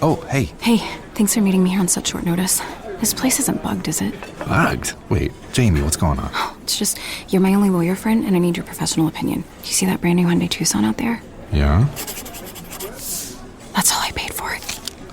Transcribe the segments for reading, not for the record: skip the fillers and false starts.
Oh, hey. Hey, thanks for meeting me here on such short notice. This place isn't bugged, is it? Bugged? Wait, Jamie, what's going on? It's just, you're my only lawyer friend, and I need your professional opinion. Do you see that brand new Hyundai Tucson out there? Yeah? That's all I paid for it.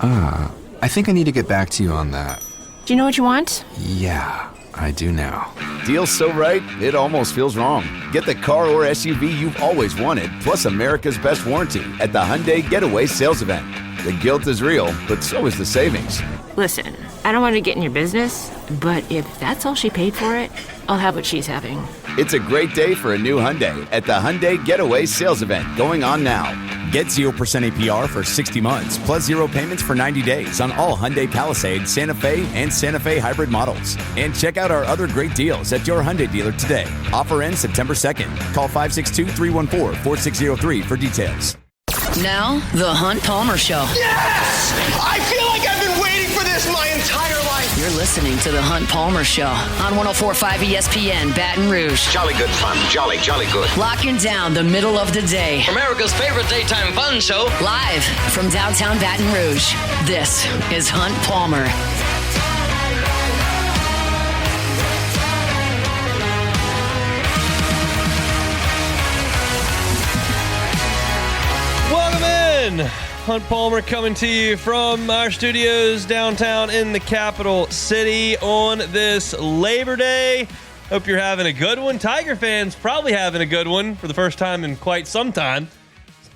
I think I need to get back to you on that. Do you know what you want? Yeah, I do now. Deal's so right, it almost feels wrong. Get the car or SUV you've always wanted, plus America's best warranty at the Hyundai Getaway Sales Event. The guilt is real, but so is the savings. Listen, I don't want to get in your business, but if that's all she paid for it, I'll have what she's having. It's a great day for a new Hyundai at the Hyundai Getaway Sales Event going on now. Get 0% APR for 60 months, plus 0 payments for 90 days on all Hyundai Palisade, Santa Fe, and Santa Fe hybrid models. And check out our other great deals at your Hyundai dealer today. Offer ends September 2nd. Call 562-314-4603 for details. Now, the Hunt Palmer Show. Yes! I feel like I've been waiting for this my entire life. You're listening to the Hunt Palmer Show on 104.5 ESPN Baton Rouge. Jolly good fun. Jolly good. Locking down the middle of the day. America's favorite daytime fun show. Live from downtown Baton Rouge. This is Hunt Palmer. Welcome in. Hunt Palmer coming to you from our studios downtown in the capital city on this Labor Day. Hope you're having a good one. Tiger fans probably having a good one for the first time in quite some time.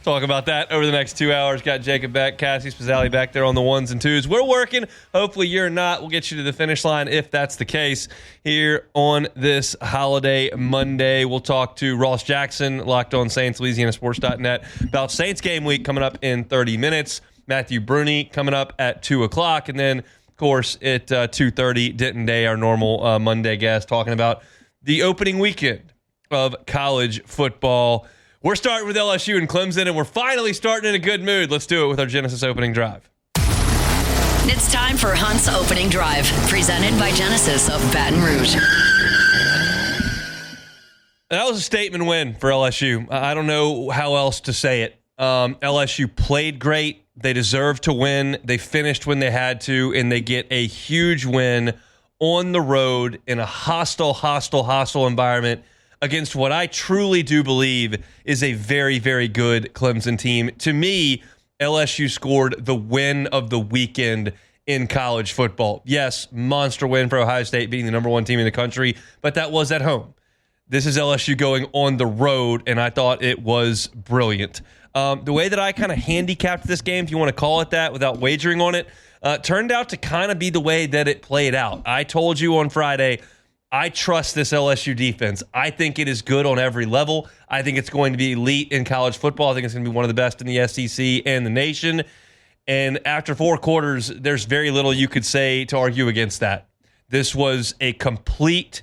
Talk about that over the next 2 hours. Got Jacob back, Cassie Spazzali back there on the ones and twos. We're working. Hopefully you're not. We'll get you to the finish line if that's the case here on this holiday Monday. We'll talk to Ross Jackson, Locked On Saints, LouisianaSports.net, about Saints game week coming up in 30 minutes. Matthew Bruni coming up at 2 o'clock. And then, of course, at 2:30, Denton Day, our normal Monday guest, talking about the opening weekend of college football. We're starting with LSU and Clemson, and we're finally starting in a good mood. Let's do it with our Genesis opening drive. It's time for Hunt's opening drive, presented by Genesis of Baton Rouge. That was a statement win for LSU. I don't know how else to say it. LSU played great. They deserved to win. They finished when they had to, and they get a huge win on the road in a hostile environment against what I truly do believe is a very, very good Clemson team. To me, LSU scored the win of the weekend in college football. Yes, monster win for Ohio State, beating the number one team in the country, but that was at home. This is LSU going on the road, and I thought it was brilliant. The way that I kind of handicapped this game, if you want to call it that, without wagering on it, turned out to kind of be the way that it played out. I told you on Friday, I trust this LSU defense. I think it is good on every level. I think it's going to be elite in college football. I think it's going to be one of the best in the SEC and the nation. And after 4 quarters, there's very little you could say to argue against that. This was a complete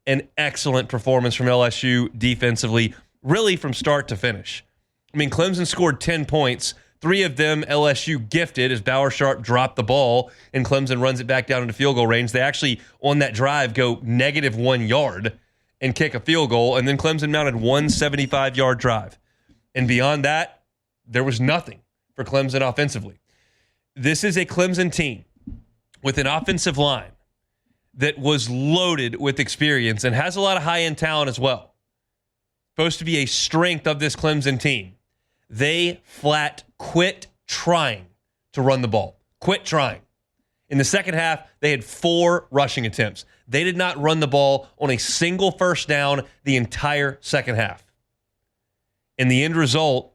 and excellent performance from LSU defensively, really from start to finish. I mean, Clemson scored 10 points. 3 of them LSU gifted as Bauer Sharp dropped the ball and Clemson runs it back down into field goal range. They actually, on that drive, go -1 yard and kick a field goal, and then Clemson mounted one 75-yard drive. And beyond that, there was nothing for Clemson offensively. This is a Clemson team with an offensive line that was loaded with experience and has a lot of high-end talent as well. Supposed to be a strength of this Clemson team. They flat quit trying to run the ball. Quit trying. In the second half, they had 4 rushing attempts. They did not run the ball on a single first down the entire second half. And the end result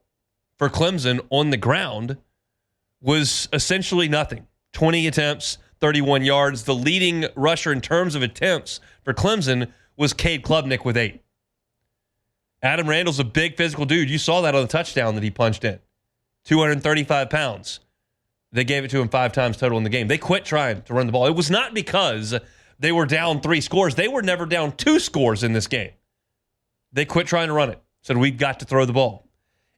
for Clemson on the ground was essentially nothing. 20 attempts, 31 yards. The leading rusher in terms of attempts for Clemson was Cade Klubnik with 8. Adam Randall's a big physical dude. You saw that on the touchdown that he punched in. 235 pounds. They gave it to him 5 times total in the game. They quit trying to run the ball. It was not because they were down 3 scores. They were never down 2 scores in this game. They quit trying to run it. Said, we've got to throw the ball.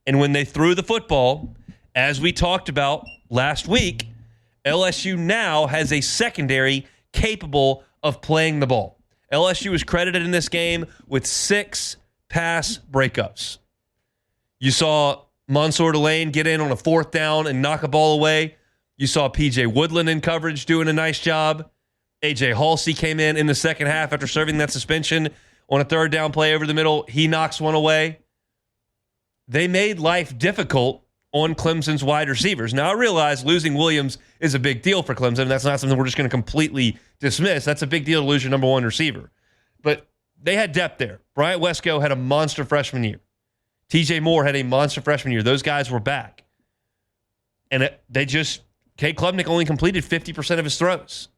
And when they threw the football, as we talked about last week, LSU now has a secondary capable of playing the ball. LSU was credited in this game with 6 pass breakups. You saw Mansour Delane get in on a 4th down and knock a ball away. You saw P.J. Woodland in coverage doing a nice job. A.J. Halsey came in the second half after serving that suspension on a third down play over the middle. He knocks one away. They made life difficult on Clemson's wide receivers. Now, I realize losing Williams is a big deal for Clemson. That's not something we're just going to completely dismiss. That's a big deal to lose your number one receiver. But they had depth there. Bryant Wesco had a monster freshman year. TJ Moore had a monster freshman year. Those guys were back. And Cade Klubnik only completed 50% of his throws.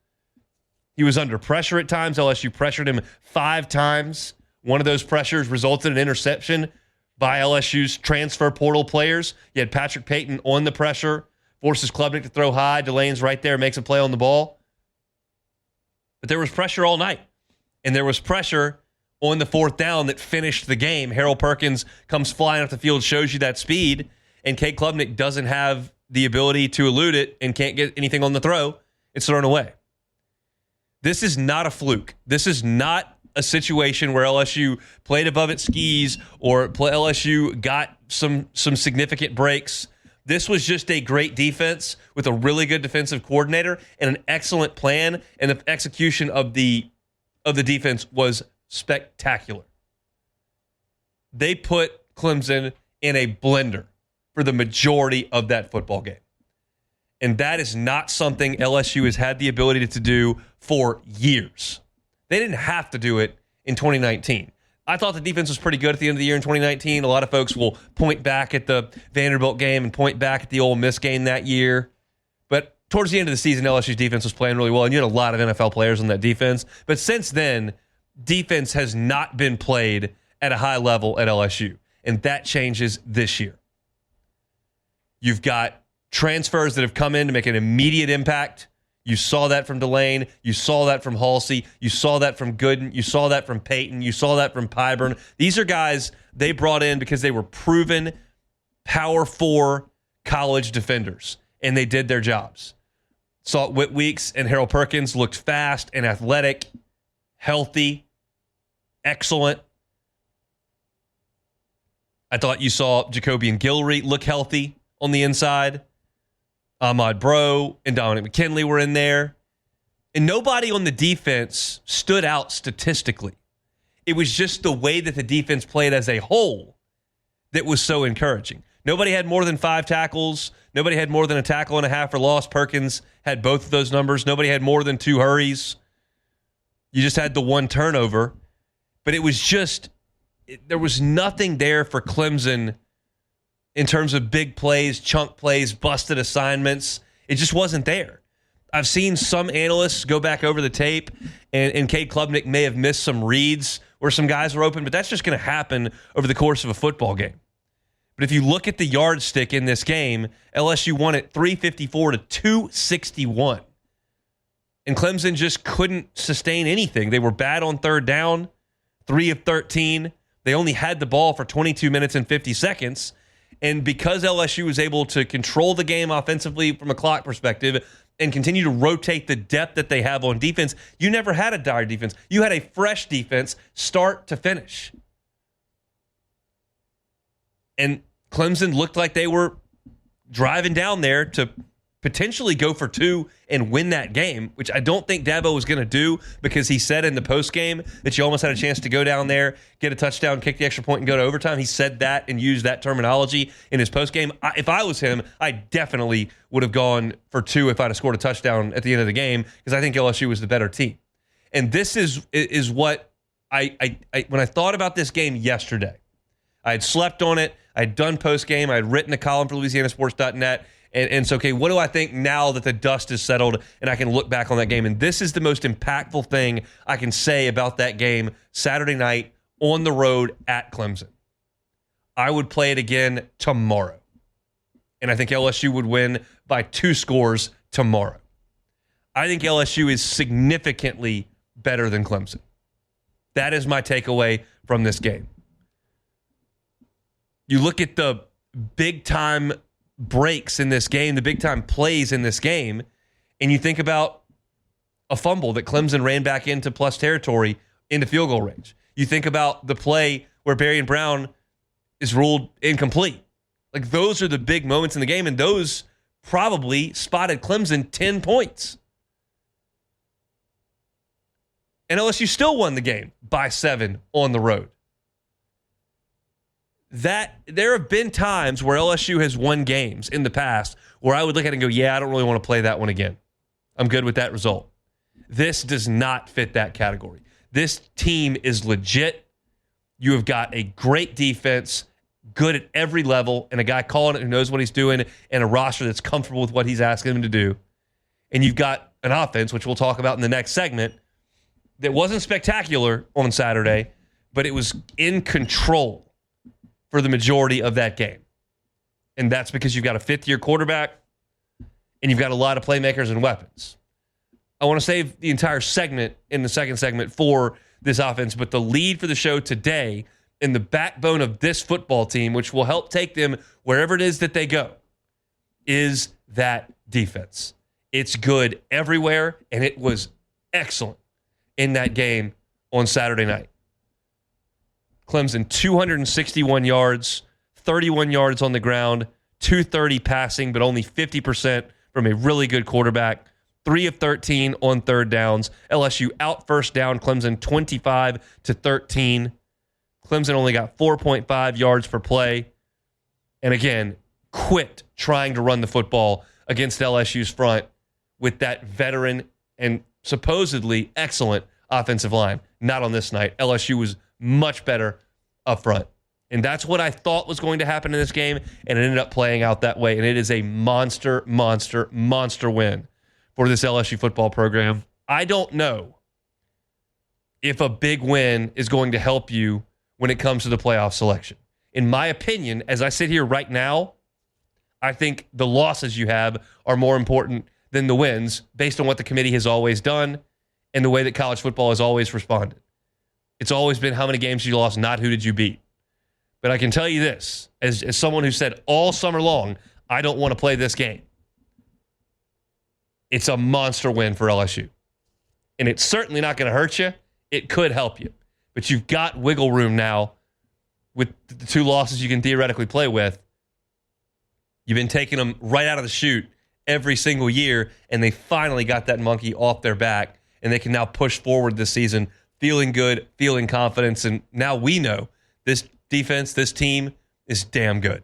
He was under pressure at times. LSU pressured him 5 times. One of those pressures resulted in an interception by LSU's transfer portal players. You had Patrick Payton on the pressure, forces Klubnik to throw high. Delane's right there, makes a play on the ball. But there was pressure all night. And there was pressure on the fourth down that finished the game. Harold Perkins comes flying off the field, shows you that speed, and Cade Klubnik doesn't have the ability to elude it and can't get anything on the throw. It's thrown away. This is not a fluke. This is not a situation where LSU played above its skis or LSU got some significant breaks. This was just a great defense with a really good defensive coordinator and an excellent plan, and the execution of the defense was spectacular. They put Clemson in a blender for the majority of that football game. And that is not something LSU has had the ability to do for years. They didn't have to do it in 2019. I thought the defense was pretty good at the end of the year in 2019. A lot of folks will point back at the Vanderbilt game and point back at the Ole Miss game that year. But towards the end of the season, LSU's defense was playing really well, and you had a lot of NFL players on that defense. But since then, defense has not been played at a high level at LSU, and that changes this year. You've got transfers that have come in to make an immediate impact. You saw that from Delane. You saw that from Halsey. You saw that from Gooden. You saw that from Peyton. You saw that from Pyburn. These are guys they brought in because they were proven Power 4 college defenders, and they did their jobs. Saw Whit Weeks and Harold Perkins looked fast and athletic, healthy, excellent. I thought you saw Jacobian Guillory look healthy on the inside. Ahmad Bro and Dominic McKinley were in there. And nobody on the defense stood out statistically. It was just the way that the defense played as a whole that was so encouraging. Nobody had more than 5 tackles. Nobody had more than a tackle and a half for loss. Perkins had both of those numbers. Nobody had more than 2 hurries. You just had the 1 turnover. But it was just, there was nothing there for Clemson in terms of big plays, chunk plays, busted assignments. It just wasn't there. I've seen some analysts go back over the tape, and Cade Klubnik may have missed some reads where some guys were open, but that's just going to happen over the course of a football game. But if you look at the yardstick in this game, LSU won it 354 to 261. And Clemson just couldn't sustain anything. They were bad on third down, 3 of 13. They only had the ball for 22 minutes and 50 seconds. And because LSU was able to control the game offensively from a clock perspective and continue to rotate the depth that they have on defense, you never had a dire defense. You had a fresh defense start to finish. And Clemson looked like they were driving down there to potentially go for 2 and win that game, which I don't think Dabo was going to do, because he said in the postgame that you almost had a chance to go down there, get a touchdown, kick the extra point, and go to overtime. He said that and used that terminology in his postgame. If I was him, I definitely would have gone for 2 if I'd have scored a touchdown at the end of the game, because I think LSU was the better team. And this is what I when I thought about this game yesterday, I had slept on it. I had done postgame. I had written a column for LouisianaSports.net. And so, okay, what do I think now that the dust is settled and I can look back on that game? And this is the most impactful thing I can say about that game Saturday night on the road at Clemson. I would play it again tomorrow. And I think LSU would win by 2 scores tomorrow. I think LSU is significantly better than Clemson. That is my takeaway from this game. You look at the big-time breaks in this game, the big-time plays in this game, and you think about a fumble that Clemson ran back into plus territory into field goal range. You think about the play where Berrien Brown is ruled incomplete. Like, those are the big moments in the game, and those probably spotted Clemson 10 points. And LSU still won the game by 7 on the road. There have been times where LSU has won games in the past where I would look at it and go, yeah, I don't really want to play that one again. I'm good with that result. This does not fit that category. This team is legit. You have got a great defense, good at every level, and a guy calling it who knows what he's doing, and a roster that's comfortable with what he's asking him to do. And you've got an offense, which we'll talk about in the next segment, that wasn't spectacular on Saturday, but it was in control for the majority of that game. And that's because you've got a fifth-year quarterback, and you've got a lot of playmakers and weapons. I want to save the entire segment in the second segment for this offense, but the lead for the show today and the backbone of this football team, which will help take them wherever it is that they go, is that defense. It's good everywhere, and it was excellent in that game on Saturday night. Clemson, 261 yards, 31 yards on the ground, 230 passing, but only 50% from a really good quarterback. 3 of 13 on third downs. LSU out first down Clemson 25-13. Clemson only got 4.5 yards per play. And again, quit trying to run the football against LSU's front with that veteran and supposedly excellent offensive line. Not on this night. LSU was much better up front. And that's what I thought was going to happen in this game, and it ended up playing out that way. And it is a monster, monster, monster win for this LSU football program. I don't know if a big win is going to help you when it comes to the playoff selection. In my opinion, as I sit here right now, I think the losses you have are more important than the wins based on what the committee has always done and the way that college football has always responded. It's always been how many games you lost, not who did you beat. But I can tell you this, as someone who said all summer long, I don't want to play this game. It's a monster win for LSU. And it's certainly not going to hurt you. It could help you. But you've got wiggle room now with the 2 losses you can theoretically play with. You've been taking them right out of the chute every single year, and they finally got that monkey off their back, and they can now push forward this season feeling good, feeling confidence, and now we know this defense, this team is damn good.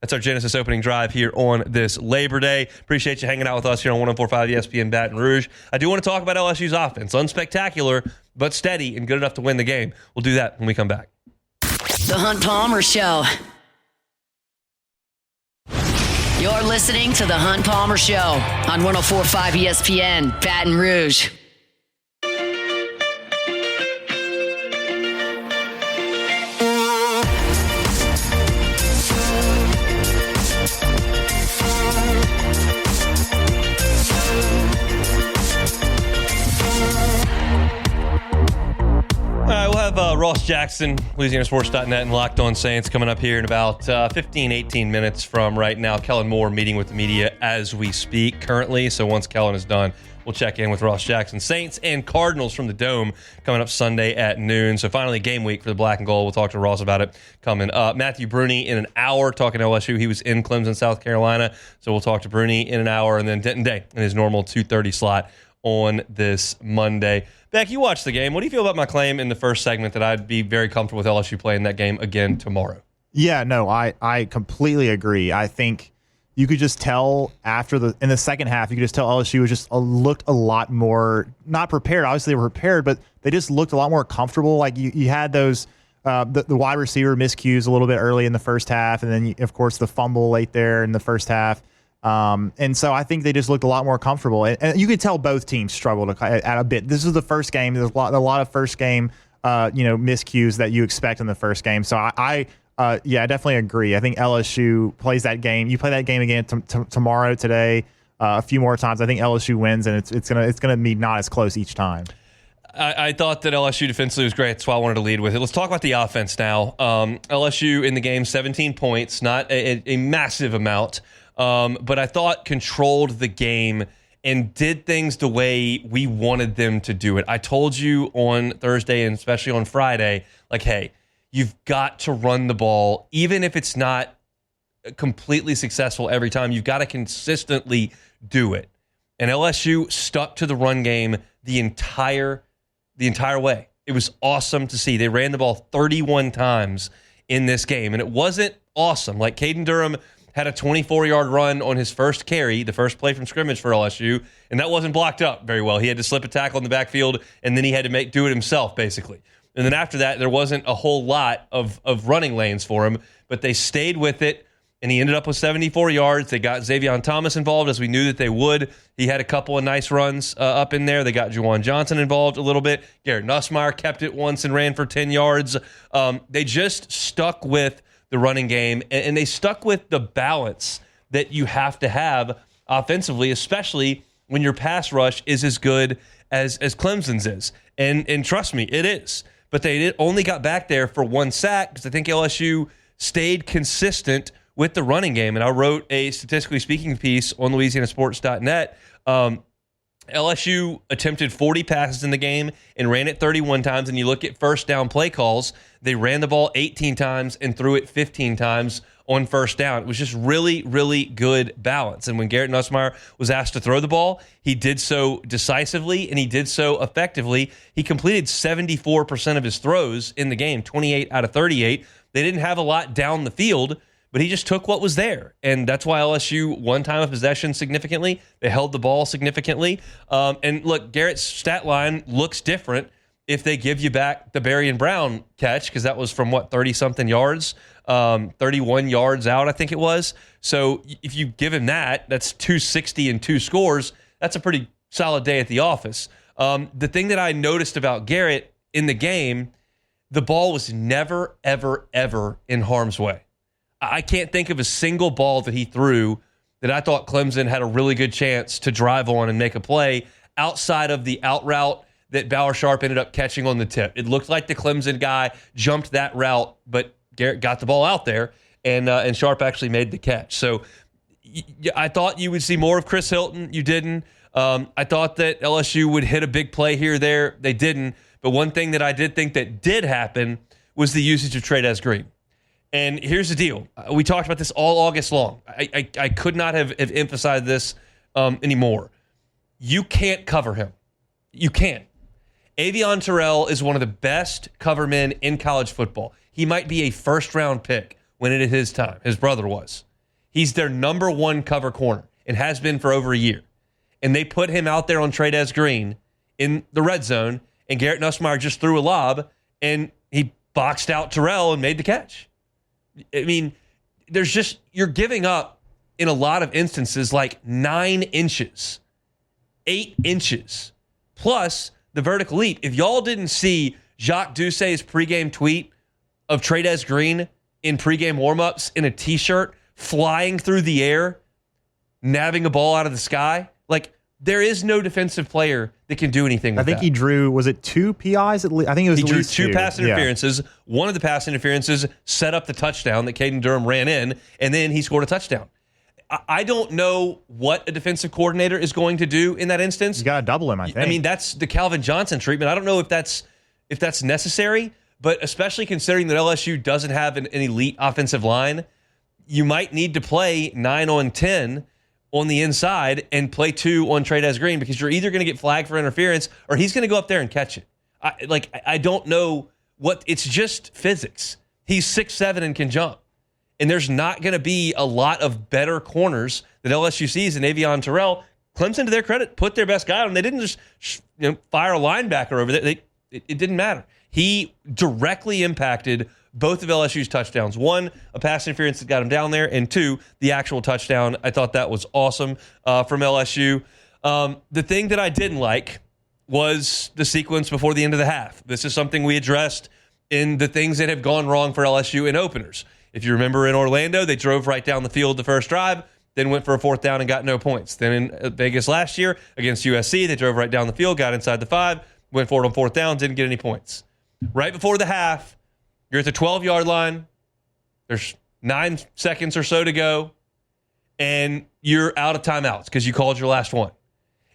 That's our Genesis opening drive here on this Labor Day. Appreciate you hanging out with us here on 104.5 ESPN Baton Rouge. I do want to talk about LSU's offense. Unspectacular, but steady and good enough to win the game. We'll do that when we come back. The Hunt Palmer Show. You're listening to The Hunt Palmer Show on 104.5 ESPN Baton Rouge. We'll have Ross Jackson, LouisianaSports.net, and Locked On Saints coming up here in about 15, 18 minutes from right now. Kellen Moore meeting with the media as we speak currently. So once Kellen is done, we'll check in with Ross Jackson. Saints and Cardinals from the Dome coming up Sunday at noon. So finally game week for the Black and Gold. We'll talk to Ross about it coming up. Matthew Bruni in an hour talking to LSU. He was in Clemson, South Carolina. So we'll talk to Bruni in an hour, and then Denton Day in his normal 2:30 slot on this Monday. Beck, you watched the game. What do you feel about my claim in the first segment that I'd be very comfortable with LSU playing that game again tomorrow? Yeah, no, I completely agree. I think you could just tell in the second half, you could just tell LSU was just looked a lot more, not prepared. Obviously they were prepared, but they just looked a lot more comfortable. Like you had those, the wide receiver miscues a little bit early in the first half. And then of course the fumble late there in the first half. And so I think they just looked a lot more comfortable. And you could tell both teams struggled at a bit. This is the first game. There's a lot of first game, miscues that you expect in the first game. So I definitely agree. I think LSU plays that game. You play that game again tomorrow, today, a few more times. I think LSU wins, and it's gonna be not as close each time. I thought that LSU defensively was great. That's why I wanted to lead with it. Let's talk about the offense now. LSU in the game, 17 points, not a massive amount. But I thought controlled the game and did things the way we wanted them to do it. I told you on Thursday and especially on Friday, like, hey, you've got to run the ball, even if it's not completely successful every time. You've got to consistently do it. And LSU stuck to the run game the entire way. It was awesome to see. They ran the ball 31 times in this game, and it wasn't awesome. Like Caden Durham had a 24-yard run on his first carry, the first play from scrimmage for LSU, and that wasn't blocked up very well. He had to slip a tackle in the backfield, and then he had to do it himself, basically. And then after that, there wasn't a whole lot of running lanes for him, but they stayed with it, and he ended up with 74 yards. They got Xavier Thomas involved, as we knew that they would. He had a couple of nice runs up in there. They got Juwan Johnson involved a little bit. Garrett Nussmeier kept it once and ran for 10 yards. They just stuck with the running game, and they stuck with the balance that you have to have offensively, especially when your pass rush is as good as Clemson's is. And trust me, it is. But they only got back there for one sack because I think LSU stayed consistent with the running game. And I wrote a statistically speaking piece on LouisianaSports.net. LSU attempted 40 passes in the game and ran it 31 times. And you look at first down play calls, they ran the ball 18 times and threw it 15 times on first down. It was just really, really good balance. And when Garrett Nussmeier was asked to throw the ball, he did so decisively and he did so effectively. He completed 74% of his throws in the game, 28 out of 38. They didn't have a lot down the field, but he just took what was there. And that's why LSU won time of possession significantly. They held the ball significantly. And look, Garrett's stat line looks different if they give you back the Berrien Brown catch, because that was from, 30-something yards, 31 yards out, I think it was. So if you give him that, that's 260 and 2 scores. That's a pretty solid day at the office. The thing that I noticed about Garrett in the game, the ball was never, ever, ever in harm's way. I can't think of a single ball that he threw that I thought Clemson had a really good chance to drive on and make a play outside of the out route that Bauer Sharp ended up catching on the tip. It looked like the Clemson guy jumped that route, but Garrett got the ball out there, and Sharp actually made the catch. So I thought you would see more of Chris Hilton. You didn't. I thought that LSU would hit a big play here or there. They didn't. But one thing that I did think that did happen was the usage of Trey'Dez Green. And here's the deal. We talked about this all August long. I could not have emphasized this anymore. You can't cover him. You can't. Avion Terrell is one of the best cover men in college football. He might be a first-round pick when it is his time. His brother was. He's their number one cover corner and has been for over a year. And they put him out there on Trey'Dez Green in the red zone, and Garrett Nussmeier just threw a lob, and he boxed out Terrell and made the catch. I mean, you're giving up, in a lot of instances, like 9 inches, 8 inches, plus the vertical leap. If y'all didn't see Jacques Doucet's pregame tweet of Trey'Dez Green in pregame warmups in a T-shirt flying through the air, nabbing a ball out of the sky, like, there is no defensive player that can do anything with that. I think he drew, was it 2 PIs? I think it was he at drew least 2 pass interferences. Yeah. One of the pass interferences set up the touchdown that Caden Durham ran in, and then he scored a touchdown. I don't know what a defensive coordinator is going to do in that instance. You got to double him, I think. I mean, that's the Calvin Johnson treatment. I don't know if that's necessary, but especially considering that LSU doesn't have an elite offensive line, you might need to play 9 on 10 on the inside and play 2 on Trey'Dez Green, because you're either going to get flagged for interference or he's going to go up there and catch it. I don't know it's just physics. He's 6'7" and can jump. And there's not going to be a lot of better corners that LSU sees than Avion Terrell. Clemson, to their credit, put their best guy on. They didn't just fire a linebacker over there. It didn't matter. He directly impacted both of LSU's touchdowns. 1, a pass interference that got him down there, and 2, the actual touchdown. I thought that was awesome from LSU. The thing that I didn't like was the sequence before the end of the half. This is something we addressed in the things that have gone wrong for LSU in openers. If you remember, in Orlando, they drove right down the field the first drive, then went for a 4th down and got no points. Then in Vegas last year against USC, they drove right down the field, got inside the 5, went for it on 4th down, didn't get any points. Right before the half, you're at the 12-yard line. There's 9 seconds or so to go, and you're out of timeouts because you called your last one.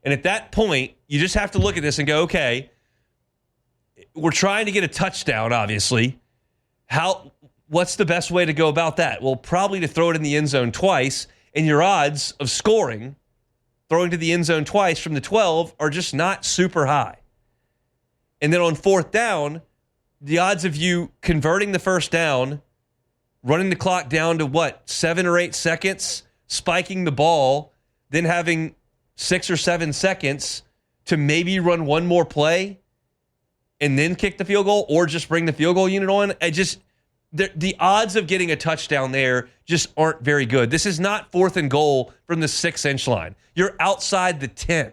And at that point, you just have to look at this and go, okay, we're trying to get a touchdown, obviously. what's the best way to go about that? Well, probably to throw it in the end zone twice, and your odds of scoring, throwing to the end zone twice from the 12, are just not super high. And then on fourth down, the odds of you converting the first down, running the clock down to 7 or 8 seconds, spiking the ball, then having 6 or 7 seconds to maybe run one more play and then kick the field goal, or just bring the field goal unit on. The odds of getting a touchdown there just aren't very good. This is not 4th and goal from the 6-inch line. You're outside the 10.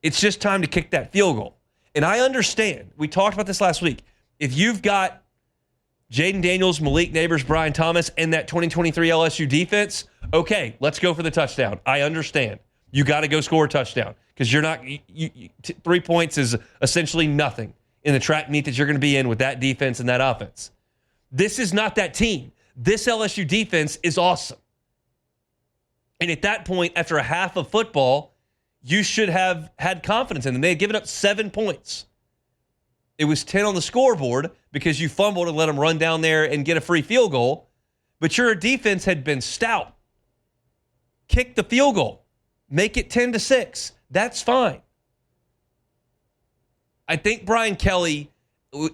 It's just time to kick that field goal. And I understand. We talked about this last week. If you've got Jaden Daniels, Malik Neighbors, Brian Thomas, and that 2023 LSU defense, okay, let's go for the touchdown. I understand. You got to go score a touchdown because you're not. 3 points is essentially nothing in the track meet that you're going to be in with that defense and that offense. This is not that team. This LSU defense is awesome. And at that point, after a half of football, you should have had confidence in them. They had given up 7 points. It was 10 on the scoreboard because you fumbled and let them run down there and get a free field goal. But your defense had been stout. Kick the field goal. Make it 10-6. That's fine. I think Brian Kelly,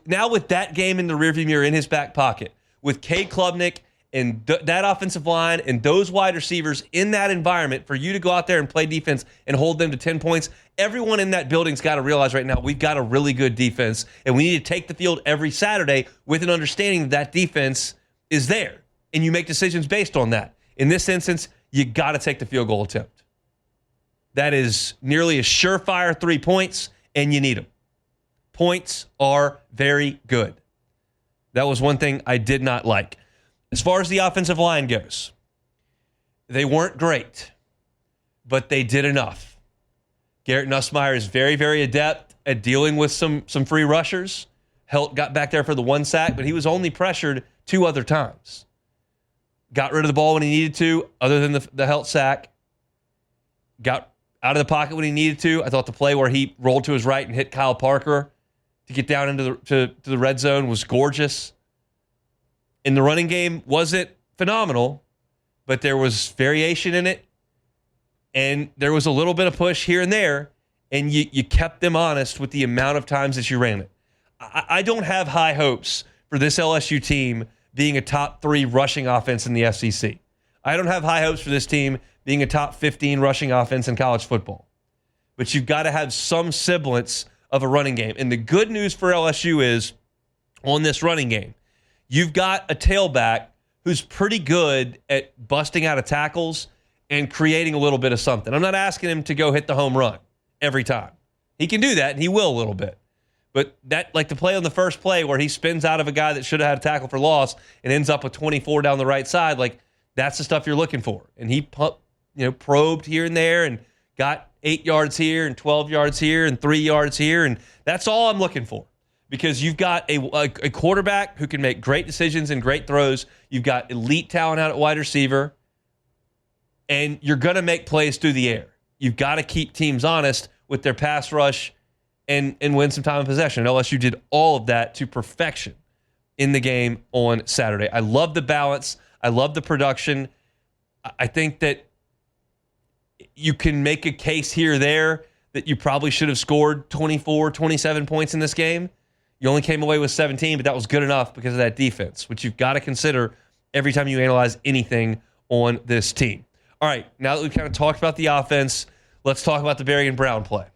now with that game in the rearview mirror in his back pocket, with Cade Klubnik and that offensive line and those wide receivers in that environment, for you to go out there and play defense and hold them to 10 points, everyone in that building's got to realize right now we've got a really good defense, and we need to take the field every Saturday with an understanding that defense is there, and you make decisions based on that. In this instance, you got to take the field goal attempt. That is nearly a surefire 3 points, and you need them. Points are very good. That was one thing I did not like. As far as the offensive line goes, they weren't great, but they did enough. Garrett Nussmeier is very, very adept at dealing with some free rushers. Helt got back there for the 1 sack, but he was only pressured 2 other times. Got rid of the ball when he needed to, other than the Helt sack. Got out of the pocket when he needed to. I thought the play where he rolled to his right and hit Kyle Parker to get down into the red zone was gorgeous. In the running game, wasn't phenomenal, but there was variation in it, and there was a little bit of push here and there, and you kept them honest with the amount of times that you ran it. I don't have high hopes for this LSU team being a top 3 rushing offense in the SEC. I don't have high hopes for this team being a top 15 rushing offense in college football. But you've got to have some semblance of a running game. And the good news for LSU is, on this running game, you've got a tailback who's pretty good at busting out of tackles and creating a little bit of something. I'm not asking him to go hit the home run every time. He can do that, and he will a little bit. But that, like the play on the first play where he spins out of a guy that should have had a tackle for loss and ends up with 24 down the right side, like that's the stuff you're looking for. And he probed here and there and got 8 yards here and 12 yards here and 3 yards here, and that's all I'm looking for. Because you've got a quarterback who can make great decisions and great throws. You've got elite talent out at wide receiver. And you're going to make plays through the air. You've got to keep teams honest with their pass rush and win some time in possession. And LSU did all of that to perfection in the game on Saturday. I love the balance. I love the production. I think that you can make a case here or there that you probably should have scored 24, 27 points in this game. You only came away with 17, but that was good enough because of that defense, which you've got to consider every time you analyze anything on this team. All right, now that we've kind of talked about the offense, let's talk about the Varian Brown play.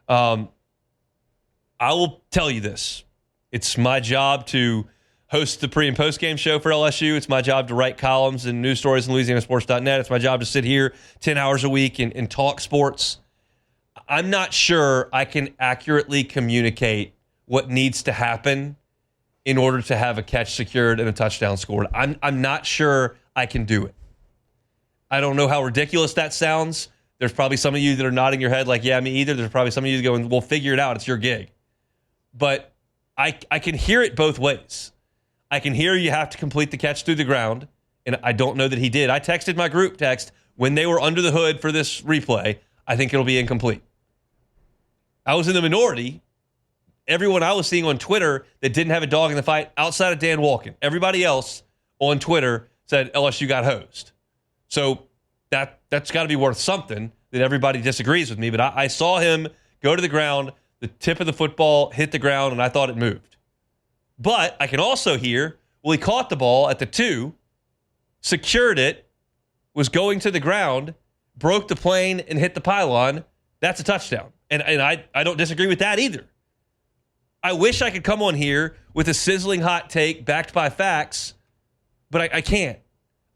I will tell you this. It's my job to host the pre- and post-game show for LSU. It's my job to write columns and news stories on LouisianaSports.net. It's my job to sit here 10 hours a week and talk sports. I'm not sure I can accurately communicate what needs to happen in order to have a catch secured and a touchdown scored. I'm not sure I can do it. I don't know how ridiculous that sounds. There's probably some of you that are nodding your head like, yeah, me either. There's probably some of you that going, we'll figure it out. It's your gig. But I can hear it both ways. I can hear you have to complete the catch through the ground, and I don't know that he did. I texted my group text when they were under the hood for this replay. I think it'll be incomplete. I was in the minority everyone I was seeing on Twitter that didn't have a dog in the fight outside of Dan Walken, everybody else on Twitter said LSU got hosed. So that's got to be worth something that everybody disagrees with me. But I saw him go to the ground, the tip of the football hit the ground, and I thought it moved. But I can also hear, well, he caught the ball at the 2, secured it, was going to the ground, broke the plane, and hit the pylon. That's a touchdown. And I don't disagree with that either. I wish I could come on here with a sizzling hot take backed by facts, but I can't.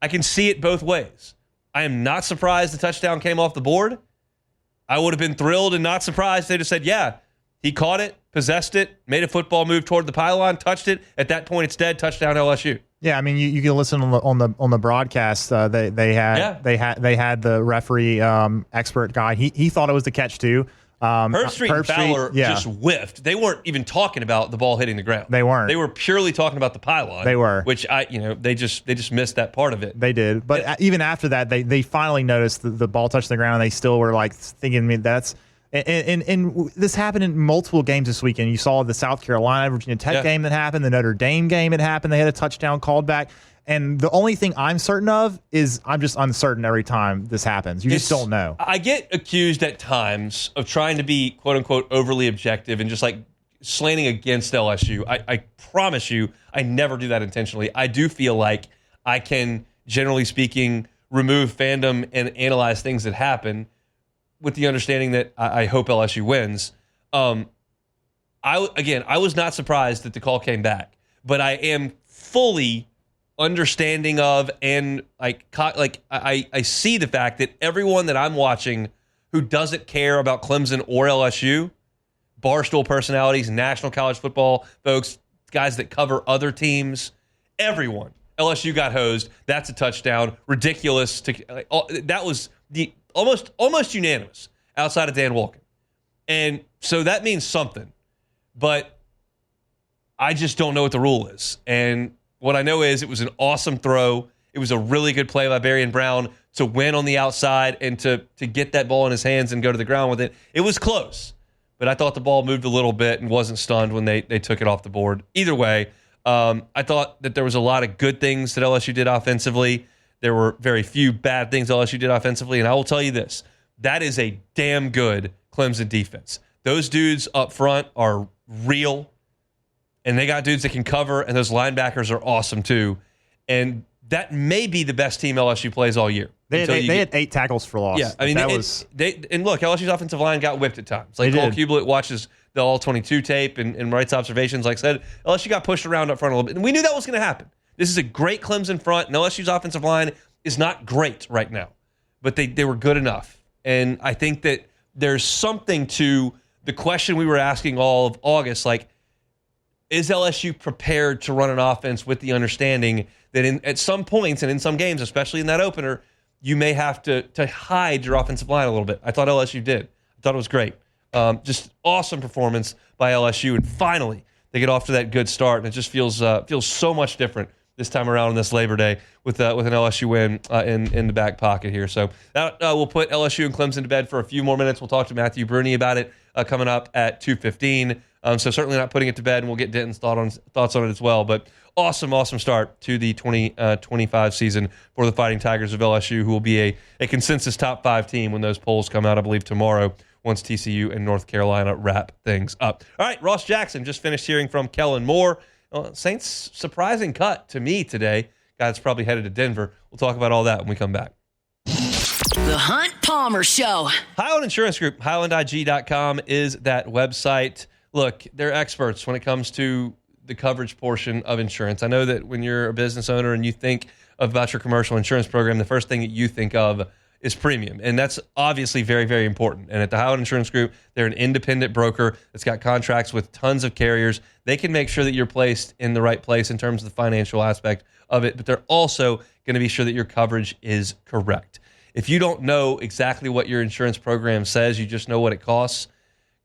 I can see it both ways. I am not surprised the touchdown came off the board. I would have been thrilled and not surprised if they just said, yeah, he caught it, possessed it, made a football move toward the pylon, touched it. At that point, it's dead. Touchdown LSU. Yeah, I mean, you can listen on the broadcast. They had the referee expert guy. He thought it was the catch too. Herbstreit and Fowler just whiffed. They weren't even talking about the ball hitting the ground. They weren't. They were purely talking about the pylon. They were. Which they just missed that part of it. They did. But even after that, they finally noticed the ball touched the ground, and they still were like thinking, that's. And this happened in multiple games this weekend. You saw the South Carolina Virginia Tech game that happened, the Notre Dame game that happened. They had a touchdown called back. And the only thing I'm certain of is I'm just uncertain every time this happens. You just don't know. I get accused at times of trying to be, quote unquote, overly objective and just like slanting against LSU. I promise you, I never do that intentionally. I do feel like I can, generally speaking, remove fandom and analyze things that happen with the understanding that I hope LSU wins. I was not surprised that the call came back, but I am fully understanding of and I see the fact that everyone that I'm watching who doesn't care about Clemson or LSU, Barstool personalities, national college football folks, guys that cover other teams, everyone, LSU got hosed. That's a touchdown. Ridiculous. That was the almost unanimous outside of Dan Walken. And so that means something. But I just don't know what the rule is. And what I know is it was an awesome throw. It was a really good play by Berrien Brown to win on the outside and to get that ball in his hands and go to the ground with it. It was close, but I thought the ball moved a little bit and wasn't stunned when they took it off the board. Either way, I thought that there was a lot of good things that LSU did offensively. There were very few bad things LSU did offensively, and I will tell you this. That is a damn good Clemson defense. Those dudes up front are real. And they got dudes that can cover, and those linebackers are awesome too. And that may be the best team LSU plays all year. They had 8 tackles for loss. Yeah, I mean, and look, LSU's offensive line got whipped at times. Like Cole Kublet watches the All-22 tape and writes observations. Like I said, LSU got pushed around up front a little bit. And we knew that was going to happen. This is a great Clemson front, and LSU's offensive line is not great right now. But they were good enough. And I think that there's something to the question we were asking all of August, like, is LSU prepared to run an offense with the understanding that at some points and in some games, especially in that opener, you may have to hide your offensive line a little bit? I thought LSU did. I thought it was great. Just awesome performance by LSU. And finally, they get off to that good start. And it just feels so much different this time around on this Labor Day with an LSU win in the back pocket here. So that will put LSU and Clemson to bed for a few more minutes. We'll talk to Matthew Bruni about it coming up at 2:15. So certainly not putting it to bed, and we'll get Denton's thoughts on it as well. But awesome start to the 2025 season for the Fighting Tigers of LSU, who will be a consensus top 5 team when those polls come out, I believe, tomorrow once TCU and North Carolina wrap things up. All right, Ross Jackson just finished hearing from Kellen Moore. Saints surprising cut to me today. Guy that's probably headed to Denver. We'll talk about all that when we come back. The Hunt Palmer Show. Highland Insurance Group, HighlandIG.com is that website. Look, they're experts when it comes to the coverage portion of insurance. I know that when you're a business owner and you think about your commercial insurance program, the first thing that you think of is premium. And that's obviously very, very important. And at the Highland Insurance Group, they're an independent broker that's got contracts with tons of carriers. They can make sure that you're placed in the right place in terms of the financial aspect of it, but they're also going to be sure that your coverage is correct. If you don't know exactly what your insurance program says, you just know what it costs,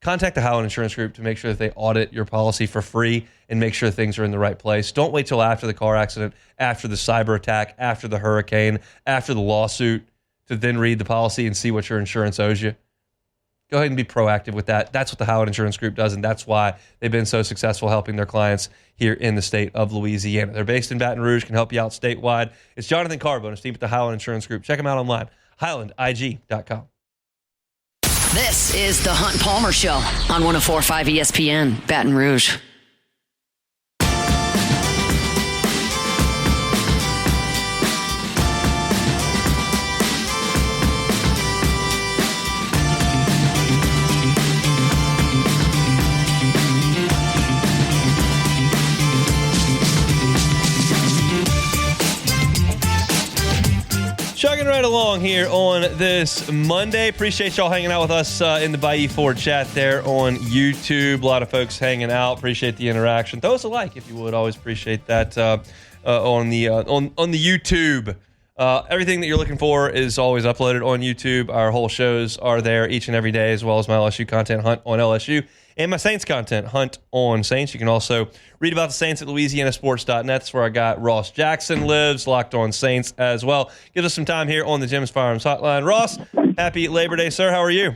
contact the Highland Insurance Group to make sure that they audit your policy for free and make sure things are in the right place. Don't wait till after the car accident, after the cyber attack, after the hurricane, after the lawsuit to then read the policy and see what your insurance owes you. go ahead and be proactive with that. That's what the Howard Insurance Group does, and that's why they've been so successful helping their clients here in the state of Louisiana. They're based in Baton Rouge, can help you out statewide. It's Jonathan Carbo and his team at the Highland Insurance Group. Check them out online, highlandig.com. This is the Hunt Palmer Show on 104.5 ESPN, Baton Rouge. Chugging right along here on this Monday. Appreciate y'all hanging out with us in the Bayou Ford chat there on YouTube. A lot of folks hanging out. Appreciate the interaction. Throw us a like if you would. Always appreciate that on the YouTube. Everything that you're looking for is always uploaded on YouTube. Our whole shows are there each and every day, as well as my LSU content, Hunt on LSU, and my Saints content, Hunt on Saints. You can also read about the Saints at LouisianaSports.net. That's where our guy Ross Jackson lives, Locked on Saints as well. Give us some time here on the Jim's Firearms Hotline. Ross, happy Labor Day, sir. How are you?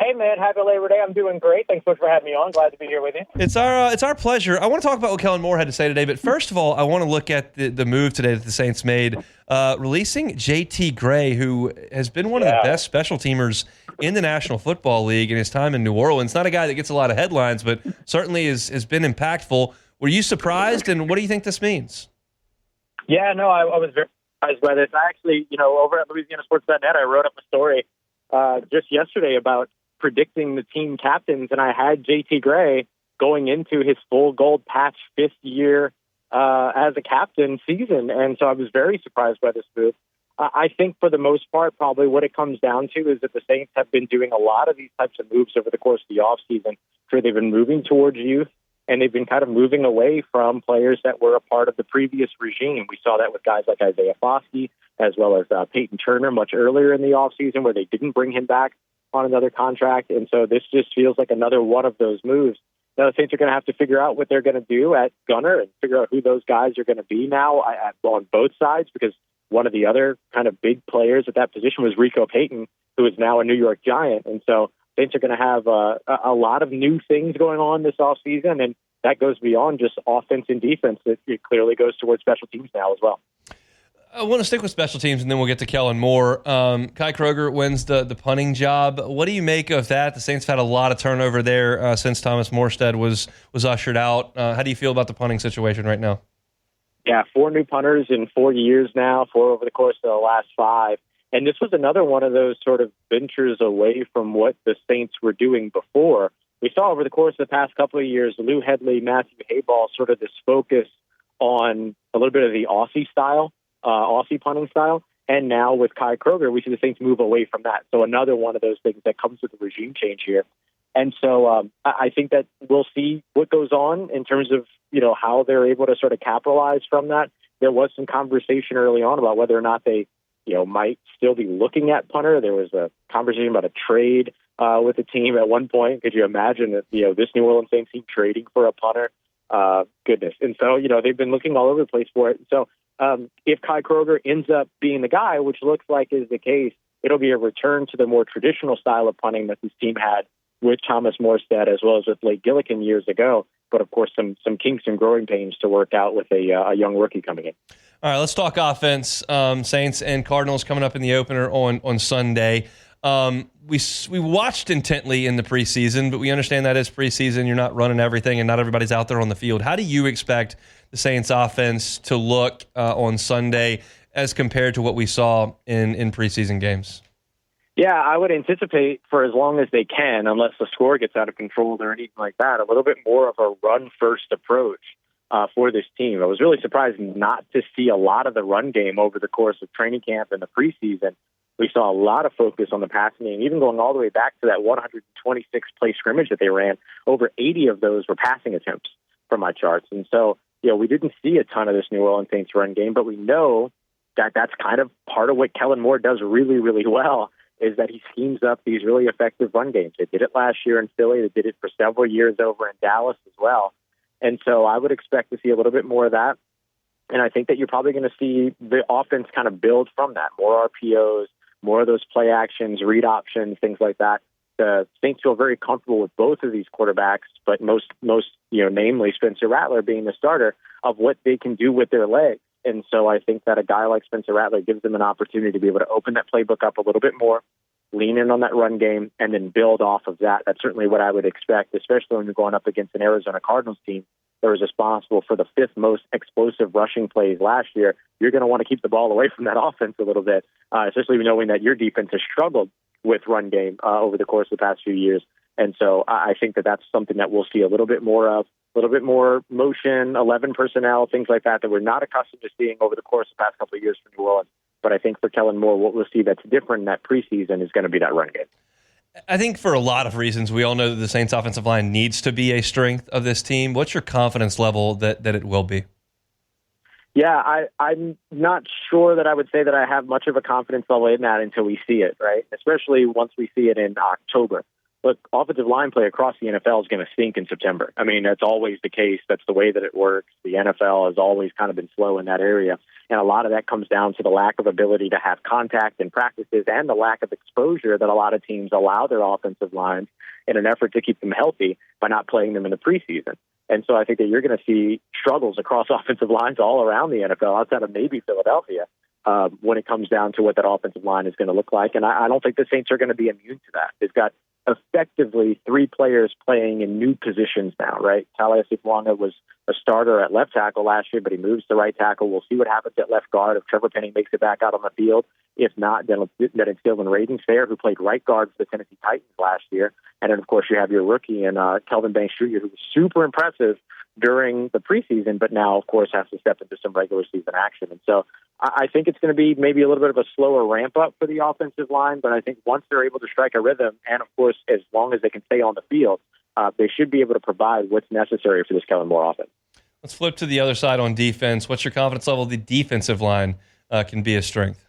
Hey, man. Happy Labor Day. I'm doing great. Thanks so much for having me on. Glad to be here with you. It's our pleasure. I want to talk about what Kellen Moore had to say today, but first of all, I want to look at the move today that the Saints made, releasing J.T. Gray, who has been one of the best special teamers in the National Football League in his time in New Orleans. Not a guy that gets a lot of headlines, but certainly has been impactful. Were you surprised, and what do you think this means? Yeah, no, I was very surprised by this. I actually, over at LouisianaSports.net, I wrote up a story just yesterday about predicting the team captains, and I had J.T. Gray going into his full gold patch 5th year as a captain season, and so I was very surprised by this move. I think for the most part, probably what it comes down to is that the Saints have been doing a lot of these types of moves over the course of the offseason, where they've been moving towards youth, and they've been kind of moving away from players that were a part of the previous regime. We saw that with guys like Isaiah Foskey, as well as Peyton Turner much earlier in the offseason, where they didn't bring him back on another contract. And so this just feels like another one of those moves. Now, the Saints are going to have to figure out what they're going to do at gunner and figure out who those guys are going to be now on both sides, because one of the other kind of big players at that position was Rico Payton, who is now a New York Giant. And so Saints are going to have a lot of new things going on this offseason, and that goes beyond just offense and defense. It clearly goes towards special teams now as well. I want to stick with special teams, and then we'll get to Kellen Moore. Kai Kroger wins the punting job. What do you make of that? The Saints have had a lot of turnover there since Thomas Morstead was ushered out. How do you feel about the punting situation right now? Yeah, 4 new punters in 4 years now, 4 over the course of the last 5. And this was another one of those sort of ventures away from what the Saints were doing before. We saw over the course of the past couple of years, Lou Headley, Matthew Hayball, sort of this focus on a little bit of the Aussie style, Aussie punting style. And now with Kai Kroger, we see the Saints move away from that. So another one of those things that comes with the regime change here. And so I think that we'll see what goes on in terms of, how they're able to sort of capitalize from that. There was some conversation early on about whether or not they, might still be looking at punter. There was a conversation about a trade with the team at one point. Could you imagine that, this New Orleans Saints team trading for a punter? Goodness. And so, they've been looking all over the place for it. So if Kai Kroger ends up being the guy, which looks like is the case, it'll be a return to the more traditional style of punting that this team had with Thomas Morstead as well as with Blake Gillikin years ago. But, of course, some kinks and growing pains to work out with a young rookie coming in. All right, let's talk offense. Saints and Cardinals coming up in the opener on Sunday. We watched intently in the preseason, but we understand that is preseason. You're not running everything, and not everybody's out there on the field. How do you expect the Saints offense to look on Sunday as compared to what we saw in preseason games? Yeah, I would anticipate for as long as they can, unless the score gets out of control or anything like that, a little bit more of a run-first approach for this team. I was really surprised not to see a lot of the run game over the course of training camp and the preseason. We saw a lot of focus on the passing game, even going all the way back to that 126-play scrimmage that they ran. Over 80 of those were passing attempts from my charts. And so, we didn't see a ton of this New Orleans Saints run game, but we know that that's kind of part of what Kellen Moore does really, really well, is that he schemes up these really effective run games. They did it last year in Philly. They did it for several years over in Dallas as well. And so I would expect to see a little bit more of that. And I think that you're probably going to see the offense kind of build from that. More RPOs, more of those play actions, read options, things like that. the Saints feel very comfortable with both of these quarterbacks, but most namely Spencer Rattler being the starter, of what they can do with their legs. And so I think that a guy like Spencer Rattler gives them an opportunity to be able to open that playbook up a little bit more, lean in on that run game, and then build off of that. That's certainly what I would expect, especially when you're going up against an Arizona Cardinals team that was responsible for the 5th most explosive rushing plays last year. You're going to want to keep the ball away from that offense a little bit, especially knowing that your defense has struggled with run game over the course of the past few years. And so I think that that's something that we'll see a little bit more of, a little bit more motion, 11 personnel, things like that we're not accustomed to seeing over the course of the past couple of years for New Orleans. But I think for Kellen Moore, what we'll see that's different in that preseason is going to be that run game. I think for a lot of reasons, we all know that the Saints offensive line needs to be a strength of this team. What's your confidence level that it will be? Yeah, I'm not sure that I would say that I have much of a confidence level in that until we see it, right? Especially once we see it in October. Look, offensive line play across the NFL is going to stink in September. I mean, that's always the case. That's the way that it works. The NFL has always kind of been slow in that area. And a lot of that comes down to the lack of ability to have contact in practices and the lack of exposure that a lot of teams allow their offensive lines in an effort to keep them healthy by not playing them in the preseason. And so I think that you're going to see struggles across offensive lines all around the NFL, outside of maybe Philadelphia, when it comes down to what that offensive line is going to look like. And I don't think the Saints are going to be immune to that. They've got effectively 3 players playing in new positions now, right? Tallahassee Fuanga was a starter at left tackle last year, but he moves to right tackle. We'll see what happens at left guard if Trevor Penning makes it back out on the field. If not, then it's Dylan Ravensfair, who played right guard for the Tennessee Titans last year. And then, of course, you have your rookie and Kelvin Banks Jr., who was super impressive during the preseason, but now, of course, has to step into some regular season action. And so I think it's going to be maybe a little bit of a slower ramp up for the offensive line, but I think once they're able to strike a rhythm, and of course, as long as they can stay on the field, they should be able to provide what's necessary for this Kellen Moore offense. Let's flip to the other side on defense. What's your confidence level the defensive line can be a strength?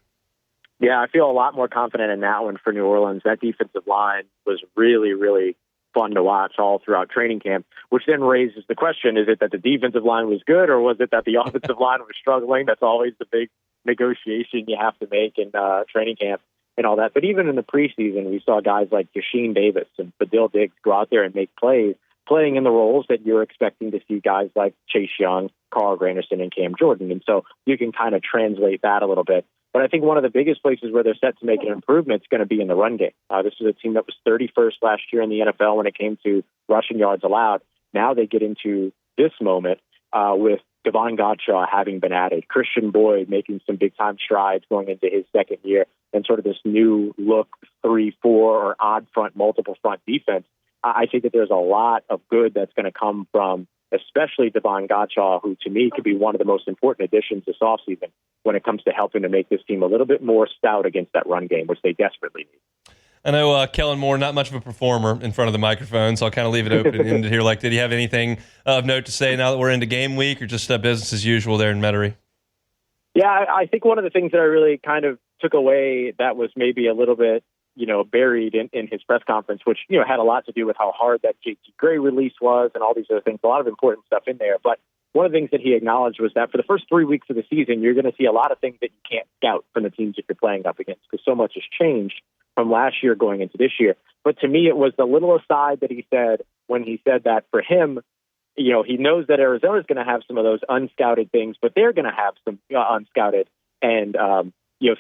Yeah, I feel a lot more confident in that one for New Orleans. That defensive line was really, really fun to watch all throughout training camp, which then raises the question, is it that the defensive line was good, or was it that the offensive line was struggling? That's always the big negotiation you have to make in training camp and all that. But even in the preseason, we saw guys like Yashin Davis and Fadil Diggs go out there and make plays, playing in the roles that you're expecting to see guys like Chase Young, Carl Granderson, and Cam Jordan. And so you can kind of translate that a little bit. But I think one of the biggest places where they're set to make an improvement is going to be in the run game. This is a team that was 31st last year in the NFL when it came to rushing yards allowed. Now they get into this moment with Devon Godshaw having been added, Christian Boyd making some big-time strides going into his second year, and sort of this new look 3-4 or odd front, multiple front defense. I think that there's a lot of good that's going to come from especially Devon Godshaw, who to me could be one of the most important additions this offseason when it comes to helping to make this team a little bit more stout against that run game, which they desperately need. I know Kellen Moore, not much of a performer in front of the microphone, so I'll kind of leave it open-ended here. Like, did he have anything of note to say now that we're into game week, or just business as usual there in Metairie? Yeah, I think one of the things that I really kind of took away that was maybe a little bit, buried in his press conference, which, had a lot to do with how hard that JT Gray release was and all these other things, a lot of important stuff in there. But one of the things that he acknowledged was that for the first 3 weeks of the season, you're going to see a lot of things that you can't scout from the teams that you're playing up against, because so much has changed from last year going into this year. But to me, it was the little aside that he said when he said that for him, he knows that Arizona's going to have some of those unscouted things, but they're going to have some unscouted and,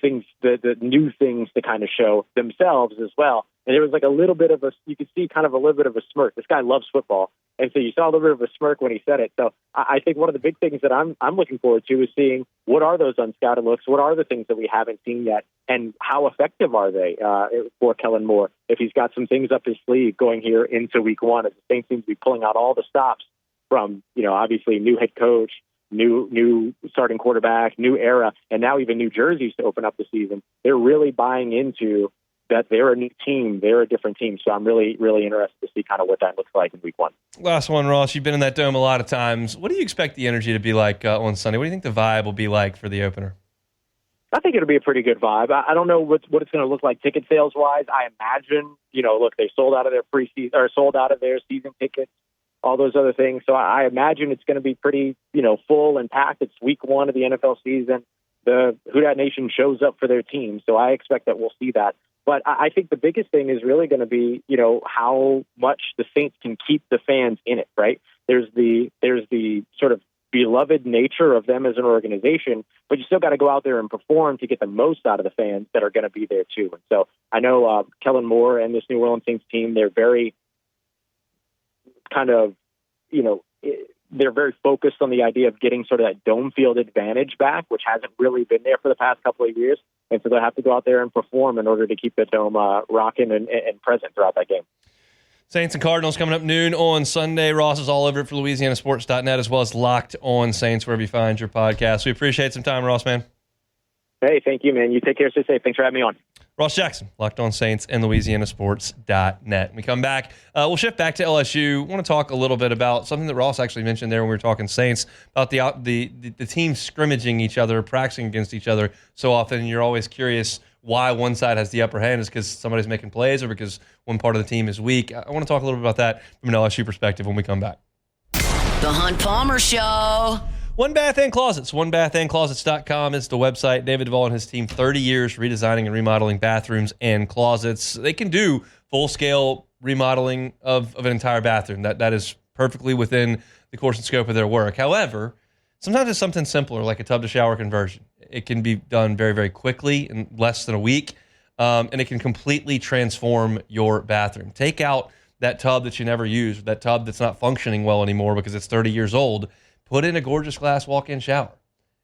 things, the new things to kind of show themselves as well. And there was like a little bit of you could see kind of a little bit of a smirk. This guy loves football. And so you saw a little bit of a smirk when he said it. So I think one of the big things that I'm looking forward to is seeing what are those unscouted looks, what are the things that we haven't seen yet, and how effective are they for Kellen Moore if he's got some things up his sleeve going here into week one, as the Saints seem to be pulling out all the stops from, obviously new head coach, new starting quarterback, new era, and now even new jerseys to open up the season. They're really buying into that they're a new team. They're a different team. So I'm really, really interested to see kind of what that looks like in week one. Last one, Ross. You've been in that dome a lot of times. What do you expect the energy to be like on Sunday? What do you think the vibe will be like for the opener? I think it'll be a pretty good vibe. I don't know what it's going to look like ticket sales wise. I imagine, they sold out of their preseason or sold out of their season tickets, all those other things. So I imagine it's going to be pretty, full and packed. It's week one of the NFL season. the Who Dat Nation shows up for their team. So I expect that we'll see that. But I think the biggest thing is really going to be, how much the Saints can keep the fans in it, right? There's the sort of beloved nature of them as an organization, but you still got to go out there and perform to get the most out of the fans that are going to be there too. And so I know Kellen Moore and this New Orleans Saints team, they're very kind of, they're very focused on the idea of getting sort of that dome field advantage back, which hasn't really been there for the past couple of years. And so they'll have to go out there and perform in order to keep the dome rocking and present throughout that game. Saints and Cardinals coming up noon on Sunday. Ross is all over it for LouisianaSports.net, as well as Locked On Saints, wherever you find your podcast. We appreciate some time, Ross, man. Hey, thank you, man. You take care. Stay safe. Thanks for having me on. Ross Jackson, Locked On Saints and LouisianaSports.net. When we come back, we'll shift back to LSU. I want to talk a little bit about something that Ross actually mentioned there when we were talking Saints, about the teams scrimmaging each other, practicing against each other so often. And you're always curious why one side has the upper hand. Is because somebody's making plays or because one part of the team is weak? I want to talk a little bit about that from an LSU perspective when we come back. The Hunt Palmer Show. One Bath and Closets. OneBathAndClosets.com is the website. David Duvall and his team, 30 years redesigning and remodeling bathrooms and closets. They can do full-scale remodeling of an entire bathroom. That is perfectly within the course and scope of their work. However, sometimes it's something simpler, like a tub-to-shower conversion. It can be done very, very quickly, in less than a week, and it can completely transform your bathroom. Take out that tub that you never use, that tub that's not functioning well anymore because it's 30 years old. Put in a gorgeous glass walk-in shower.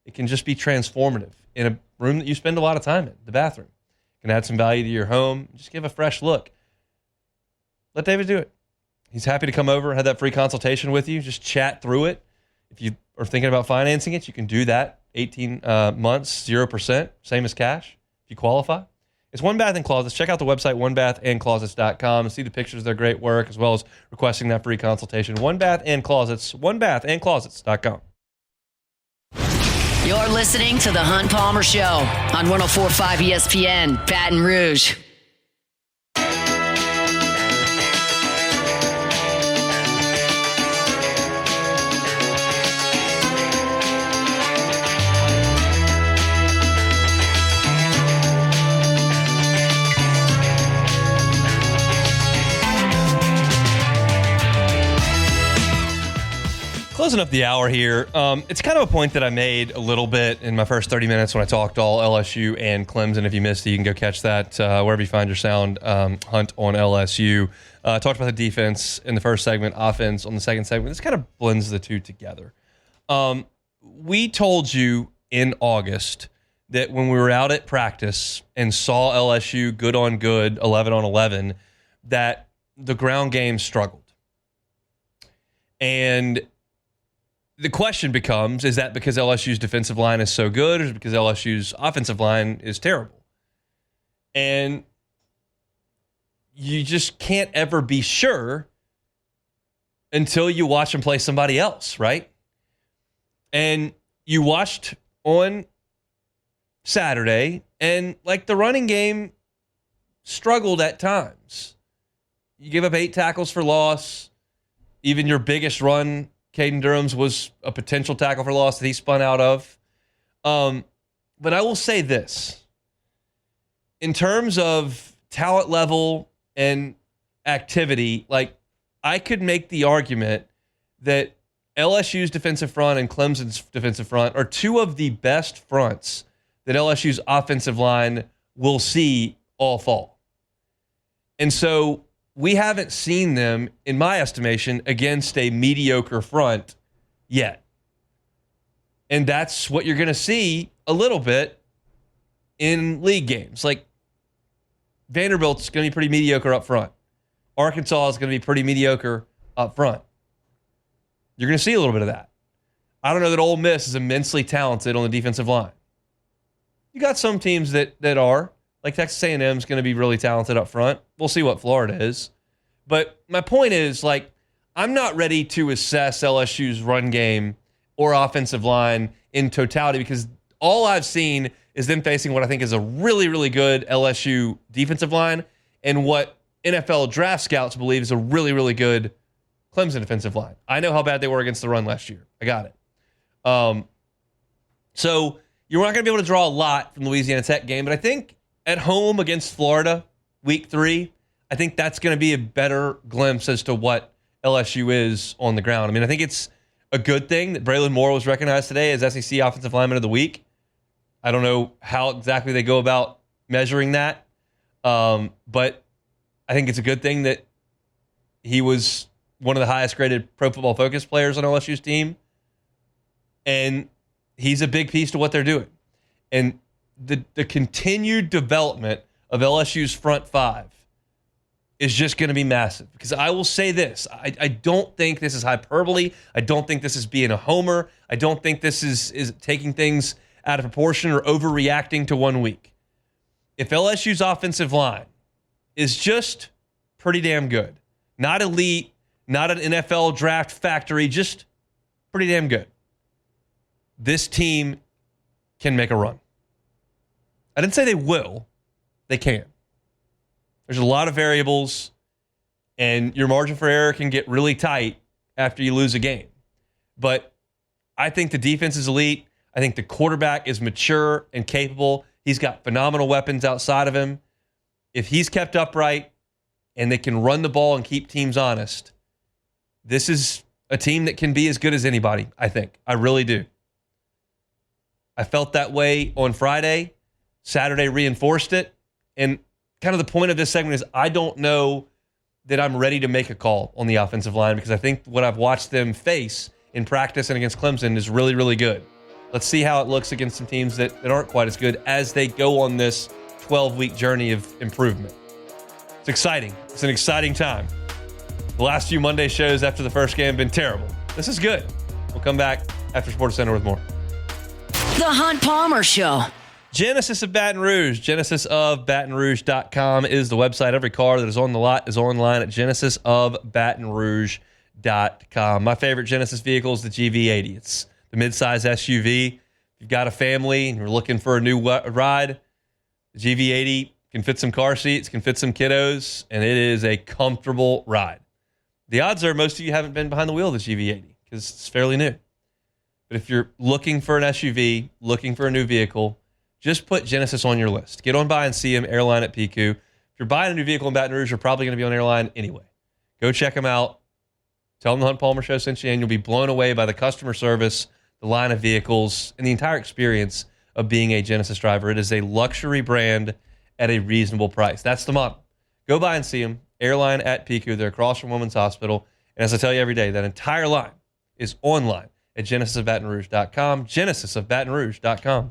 It can just be transformative in a room that you spend a lot of time in, the bathroom. It can add some value to your home. Just give a fresh look. Let David do it. He's happy to come over and have that free consultation with you. Just chat through it. If you are thinking about financing it, you can do that. 18 months, 0%, same as cash if you qualify. It's One Bath and Closets. Check out the website, onebathandclosets.com, and see the pictures of their great work, as well as requesting that free consultation. One Bath and Closets, onebathandclosets.com. You're listening to The Hunt Palmer Show on 104.5 ESPN, Baton Rouge. Closing up the hour here. It's kind of a point that I made a little bit in my first 30 minutes when I talked all LSU and Clemson. If you missed it, you can go catch that wherever you find your sound. Hunt on LSU. Talked about the defense in the first segment, offense on the second segment. This kind of blends the two together. We told you in August that when we were out at practice and saw LSU good on good, 11 on 11, that the ground game struggled. And the question becomes, is that because LSU's defensive line is so good, or is it because LSU's offensive line is terrible? And you just can't ever be sure until you watch them play somebody else, right? And you watched on Saturday, and like the running game struggled at times. You give up 8 tackles for loss. Even your biggest run, Caden Durham's, was a potential tackle for loss that he spun out of. But I will say this. In terms of talent level and activity, like, I could make the argument that LSU's defensive front and Clemson's defensive front are two of the best fronts that LSU's offensive line will see all fall. And so we haven't seen them, in my estimation, against a mediocre front yet. And that's what you're going to see a little bit in league games. Like, Vanderbilt's going to be pretty mediocre up front. Arkansas is going to be pretty mediocre up front. You're going to see a little bit of that. I don't know that Ole Miss is immensely talented on the defensive line. You got some teams that are. Like Texas A&M is going to be really talented up front. We'll see what Florida is. But my point is, like, I'm not ready to assess LSU's run game or offensive line in totality, because all I've seen is them facing what I think is a really, really good LSU defensive line and what NFL draft scouts believe is a really, really good Clemson defensive line. I know how bad they were against the run last year. I got it. So you're not going to be able to draw a lot from the Louisiana Tech game, but I think at home against Florida, week 3, I think that's going to be a better glimpse as to what LSU is on the ground. I mean, I think it's a good thing that Braylon Moore was recognized today as SEC Offensive Lineman of the Week. I don't know how exactly they go about measuring that, but I think it's a good thing that he was one of the highest graded Pro Football Focus players on LSU's team, and he's a big piece to what they're doing. And the continued development of LSU's front 5 is just going to be massive. Because I will say this, I don't think this is hyperbole. I don't think this is being a homer. I don't think this is taking things out of proportion or overreacting to 1 week. If LSU's offensive line is just pretty damn good, not elite, not an NFL draft factory, just pretty damn good, this team can make a run. I didn't say they will. They can. There's a lot of variables, and your margin for error can get really tight after you lose a game. But I think the defense is elite. I think the quarterback is mature and capable. He's got phenomenal weapons outside of him. If he's kept upright and they can run the ball and keep teams honest, this is a team that can be as good as anybody, I think. I really do. I felt that way on Friday. Saturday reinforced it. And kind of the point of this segment is I don't know that I'm ready to make a call on the offensive line because I think what I've watched them face in practice and against Clemson is really, really good. Let's see how it looks against some teams that aren't quite as good as they go on this 12-week journey of improvement. It's exciting. It's an exciting time. The last few Monday shows after the first game have been terrible. This is good. We'll come back after Sports Center with more. The Hunt Palmer Show. Genesis of Baton Rouge. GenesisofBatonRouge.com is the website. Every car that is on the lot is online at GenesisofBatonRouge.com. My favorite Genesis vehicle is the GV80. It's the midsize SUV. If you've got a family and you're looking for a new ride, the GV80 can fit some car seats, can fit some kiddos, and it is a comfortable ride. The odds are most of you haven't been behind the wheel of the GV80 because it's fairly new. But if you're looking for an SUV, looking for a new vehicle, just put Genesis on your list. Get on by and see them, Airline at PQ. If you're buying a new vehicle in Baton Rouge, you're probably going to be on Airline anyway. Go check them out. Tell them the Hunt Palmer Show sent you, and you'll be blown away by the customer service, the line of vehicles, and the entire experience of being a Genesis driver. It is a luxury brand at a reasonable price. That's the model. Go by and see them, Airline at PQ. They're across from Women's Hospital. And as I tell you every day, that entire line is online at GenesisofBatonRouge.com, GenesisofBatonRouge.com.